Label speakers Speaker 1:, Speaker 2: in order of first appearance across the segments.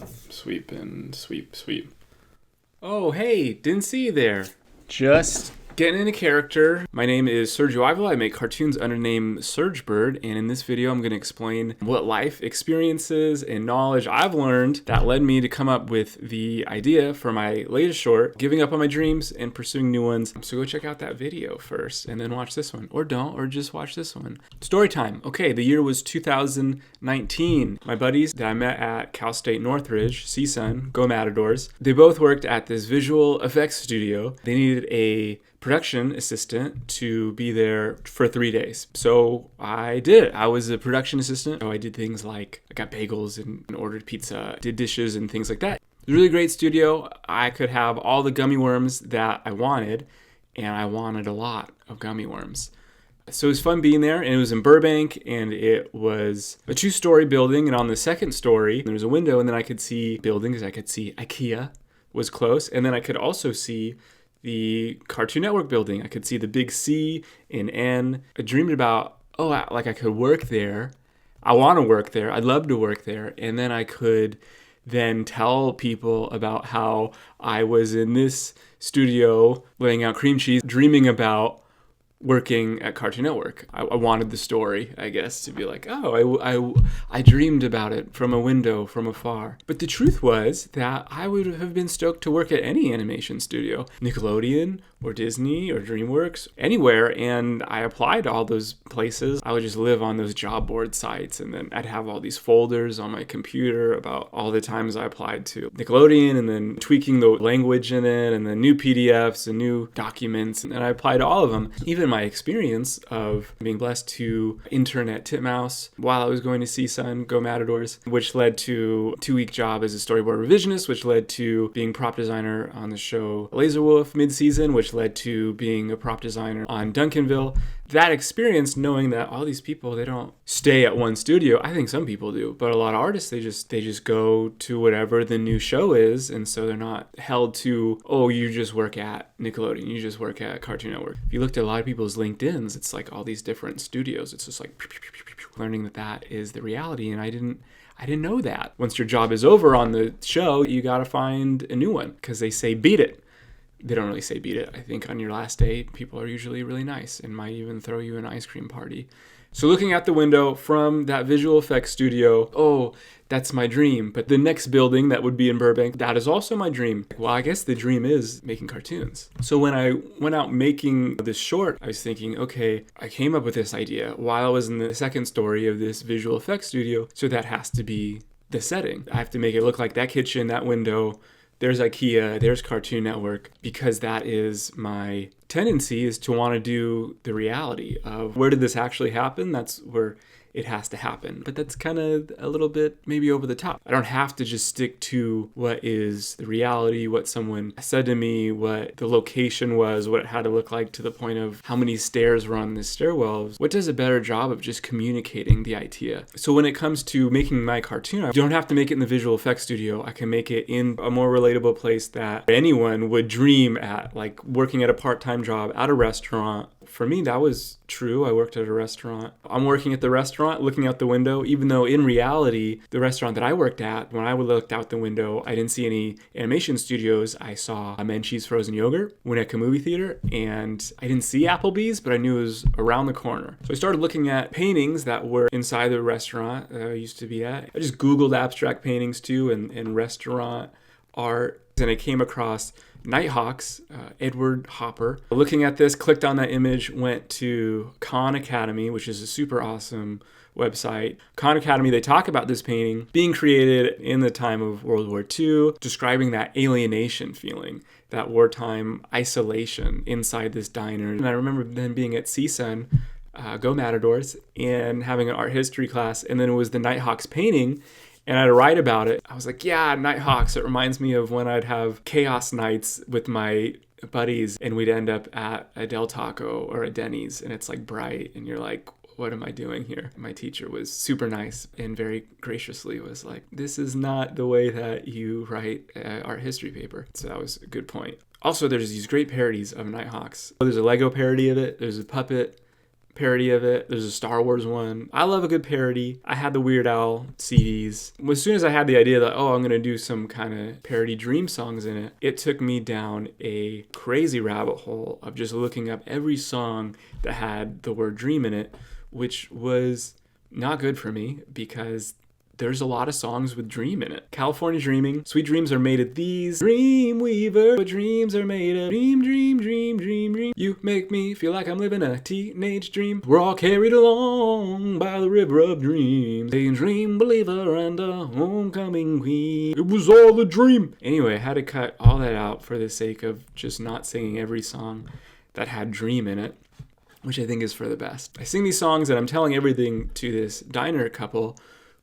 Speaker 1: Sweep and sweep, sweep. Oh, hey, didn't see you there. Just getting into character. My name is Serge. I make cartoons under the name Serge Bird, and in this video I'm going to explain what life experiences and knowledge I've learned that led me to come up with the idea for my latest short, giving up on my dreams and pursuing new ones. So go check out that video first and then watch this one. Or don't, or just watch this one. Story time. Okay, the year was 2019. My buddies that I met at Cal State Northridge, CSUN, Go Matadors, they both worked at this visual effects studio. They needed a production assistant to be there for 3 days. So I did it. I was a production assistant. So I did things like I got bagels and ordered pizza, did dishes and things like that. It was a really great studio. I could have all the gummy worms that I wanted, and I wanted a lot of gummy worms. So it was fun being there, and it was in Burbank, and it was a 2-story building, and on the second story, there was a window, and then I could see buildings. I could see IKEA was close, and then I could also see the Cartoon Network building. I could see the big C and N. I dreamed about, I could work there. I want to work there. I'd love to work there. And then I could then tell people about how I was in this studio laying out cream cheese, dreaming about working at Cartoon Network. I wanted the story, I guess, to be like, I dreamed about it from a window from afar. But the truth was that I would have been stoked to work at any animation studio, Nickelodeon or Disney or DreamWorks, anywhere. And I applied to all those places. I would just live on those job board sites, and then I'd have all these folders on my computer about all the times I applied to Nickelodeon, and then tweaking the language in it, and then new PDFs and new documents. And I applied to all of them. Even my experience of being blessed to intern at Titmouse while I was going to CSUN, Go Matadors, which led to a 2-week job as a storyboard revisionist, which led to being prop designer on the show Laser Wolf mid-season, which led to being a prop designer on Duncanville. That experience, knowing that all these people, they don't stay at one studio. I think some people do, but a lot of artists, they just go to whatever the new show is, and so they're not held to, you just work at Nickelodeon, you just work at Cartoon Network. If you looked at a lot of people's LinkedIns, it's like all these different studios. It's just like learning that is the reality, and I didn't know that. Once your job is over on the show, you got to find a new one, because they say beat it. They don't really say beat it. I think on your last day, people are usually really nice and might even throw you an ice cream party. So looking out the window from that visual effects studio, that's my dream. But the next building that would be in Burbank, that is also my dream. Well, I guess the dream is making cartoons. So when I went out making this short, I was thinking, I came up with this idea while I was in the second story of this visual effects studio. So that has to be the setting. I have to make it look like that kitchen, that window. There's IKEA, there's Cartoon Network, because that is my tendency, is to want to do the reality of where did this actually happen? That's where it has to happen. But that's kind of a little bit maybe over the top. I don't have to just stick to what is the reality, what someone said to me, what the location was, what it had to look like, to the point of how many stairs were on this stairwell. What does a better job of just communicating the idea? So when it comes to making my cartoon, I don't have to make it in the visual effects studio. I can make it in a more relatable place that anyone would dream at, like working at a part-time job at a restaurant. For me, that was true. I worked at a restaurant. I'm working at the restaurant, looking out the window, even though in reality, the restaurant that I worked at, when I looked out the window, I didn't see any animation studios. I saw a Menchie's Frozen Yogurt, Winnetka Movie Theater, and I didn't see Applebee's, but I knew it was around the corner. So I started looking at paintings that were inside the restaurant that I used to be at. I just Googled abstract paintings too, and restaurant art, and I came across Nighthawks, Edward Hopper. Looking at this, clicked on that image, went to Khan Academy, which is a super awesome website. Khan Academy, they talk about this painting being created in the time of World War II, describing that alienation feeling, that wartime isolation inside this diner. And I remember then being at CSUN, Go Matadors, and having an art history class, and then it was the Nighthawks painting. And I'd write about it. I was like, Nighthawks. It reminds me of when I'd have chaos nights with my buddies and we'd end up at a Del Taco or a Denny's, and it's like bright and you're like, what am I doing here? My teacher was super nice and very graciously was like, this is not the way that you write an art history paper. So that was a good point. Also, there's these great parodies of Nighthawks. There's a Lego parody of it. There's a puppet parody of it. There's a Star Wars one. I love a good parody. I had the Weird Al CDs. As soon as I had the idea that, oh, I'm going to do some kind of parody Dream songs in it, it took me down a crazy rabbit hole of just looking up every song that had the word dream in it, which was not good for me because there's a lot of songs with dream in it. California Dreaming, Sweet Dreams Are Made of These, Dream Weaver, what dreams are made of, dream, dream, dream, dream, dream. You make me feel like I'm living a teenage dream. We're all carried along by the river of dreams. A dream believer and a homecoming queen. It was all a dream. Anyway, I had to cut all that out for the sake of just not singing every song that had dream in it, which I think is for the best. I sing these songs and I'm telling everything to this diner couple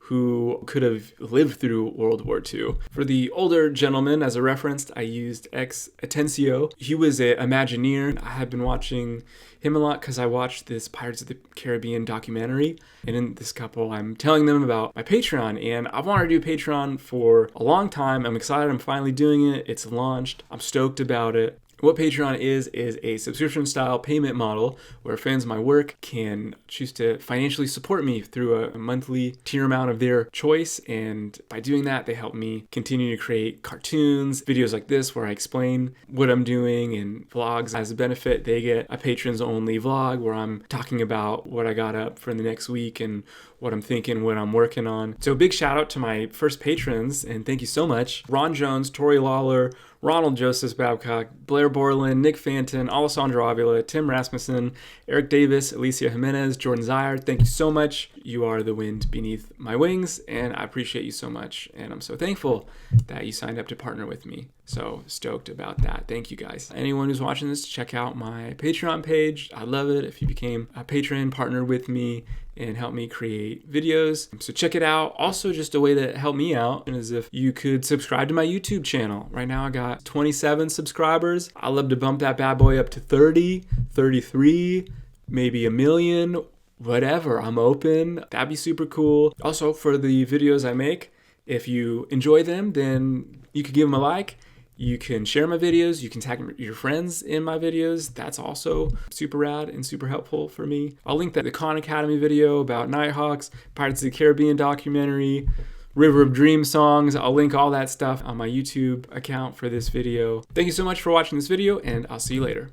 Speaker 1: who could have lived through World War II. For the older gentleman, as a reference, I used Ex Atencio. He was an Imagineer. I had been watching him a lot because I watched this Pirates of the Caribbean documentary. And in this couple, I'm telling them about my Patreon. And I've wanted to do Patreon for a long time. I'm excited I'm finally doing it. It's launched. I'm stoked about it. What Patreon is a subscription-style payment model where fans of my work can choose to financially support me through a monthly tier amount of their choice. And by doing that, they help me continue to create cartoons, videos like this where I explain what I'm doing, and vlogs. As a benefit, they get a patrons-only vlog where I'm talking about what I got up for the next week and what I'm thinking, what I'm working on. So big shout out to my first patrons, and thank you so much. Ron Jones, Tori Lawler, Ronald Joseph Babcock, Blair Borland, Nick Fanton, Alessandro Avila, Tim Rasmussen, Eric Davis, Alicia Jimenez, Jordan Zire. Thank you so much. You are the wind beneath my wings, and I appreciate you so much. And I'm so thankful that you signed up to partner with me. So stoked about that. Thank you guys. Anyone who's watching this, check out my Patreon page. I'd love it if you became a patron, partner with me, and help me create videos. So check it out. Also, just a way to help me out is if you could subscribe to my YouTube channel. Right now I got 27 subscribers. I'd love to bump that bad boy up to 30, 33, maybe 1 million, whatever. I'm open. That'd be super cool. Also, for the videos I make, if you enjoy them, then you could give them a like. You can share my videos. You can tag your friends in my videos. That's also super rad and super helpful for me. I'll link the Khan Academy video about Nighthawks, Pirates of the Caribbean documentary, River of Dream songs. I'll link all that stuff on my YouTube account for this video. Thank you so much for watching this video, and I'll see you later.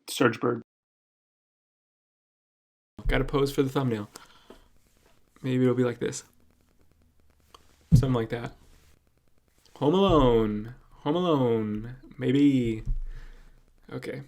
Speaker 1: Serge Bird. Got to pose for the thumbnail. Maybe it'll be like this. Something like that. Home Alone, maybe. Okay.